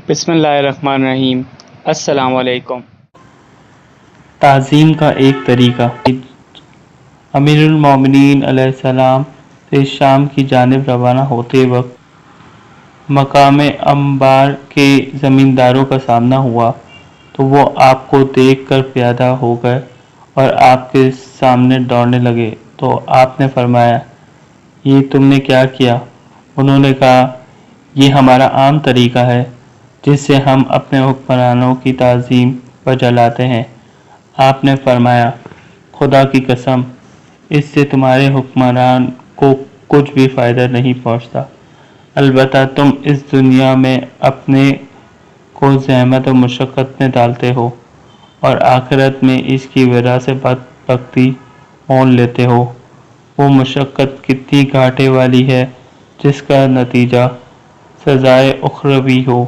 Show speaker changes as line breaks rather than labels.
بسم اللہ الرحمن الرحیم۔ السلام علیکم۔
تعظیم کا ایک طریقہ۔ امیر المومنین علیہ السلام سے شام کی جانب روانہ ہوتے وقت مقام انبار کے زمینداروں کا سامنا ہوا تو وہ آپ کو دیکھ کر پیادہ ہو گئے اور آپ کے سامنے دوڑنے لگے تو آپ نے فرمایا، یہ تم نے کیا کیا؟ انہوں نے کہا، یہ ہمارا عام طریقہ ہے جس سے ہم اپنے حکمرانوں کی تعظیم بجا لاتے ہیں۔ آپ نے فرمایا، خدا کی قسم، اس سے تمہارے حکمران کو کچھ بھی فائدہ نہیں پہنچتا، البتہ تم اس دنیا میں اپنے کو زحمت و مشقت میں ڈالتے ہو اور آخرت میں اس کی وجہ سے بدبختی مول لیتے ہو۔ وہ مشقت کتنی گھاٹے والی ہے جس کا نتیجہ سزائے اخروی ہو۔